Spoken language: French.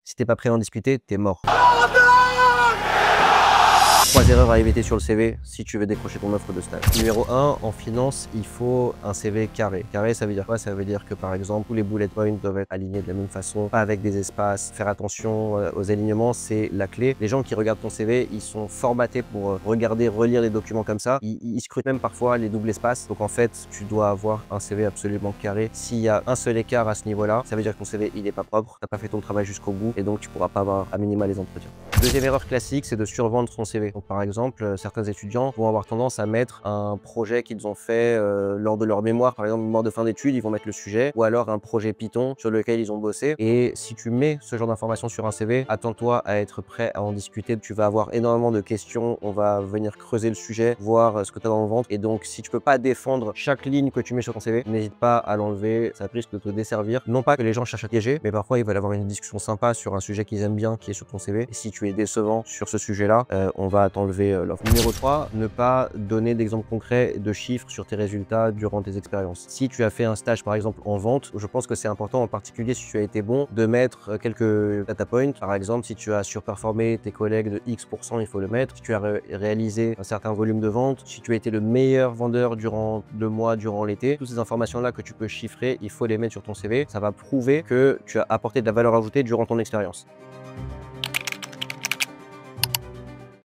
Si t'es pas prêt à en discuter, t'es mort. 3 erreurs à éviter sur le CV si tu veux décrocher ton offre de stage. Numéro 1, en finance, il faut un CV carré. Carré, ça veut dire quoi? Ça veut dire que par exemple, tous les bullet points doivent être alignés de la même façon, pas avec des espaces. Faire attention aux alignements, c'est la clé. Les gens qui regardent ton CV, ils sont formatés pour regarder, relire les documents comme ça. Ils scrutent même parfois les doubles espaces. Donc en fait, tu dois avoir un CV absolument carré. S'il y a un seul écart à ce niveau-là, ça veut dire que ton CV, il est pas propre, t'as pas fait ton travail jusqu'au bout et donc tu pourras pas avoir à minima les entretiens. Deuxième erreur classique, c'est de survendre son CV. Donc, par exemple, certains étudiants vont avoir tendance à mettre un projet qu'ils ont fait lors de leur mémoire, par exemple mémoire de fin d'études, ils vont mettre le sujet, ou alors un projet Python sur lequel ils ont bossé. Et si tu mets ce genre d'informations sur un CV, attends-toi à être prêt à en discuter. Tu vas avoir énormément de questions, on va venir creuser le sujet, voir ce que tu as dans le ventre. Et donc, si tu peux pas défendre chaque ligne que tu mets sur ton CV, n'hésite pas à l'enlever, ça risque de te desservir. Non pas que les gens cherchent à piéger, mais parfois ils veulent avoir une discussion sympa sur un sujet qu'ils aiment bien qui est sur ton CV. Et si tu es décevant sur ce sujet-là, on va t'enlever l'offre. Numéro 3, ne pas donner d'exemples concrets de chiffres sur tes résultats durant tes expériences. Si tu as fait un stage par exemple en vente, je pense que c'est important, en particulier si tu as été bon, de mettre quelques data points. Par exemple, si tu as surperformé tes collègues de X%, il faut le mettre. Si tu as réalisé un certain volume de vente, si tu as été le meilleur vendeur durant le mois, durant l'été, toutes ces informations-là que tu peux chiffrer, il faut les mettre sur ton CV. Ça va prouver que tu as apporté de la valeur ajoutée durant ton expérience.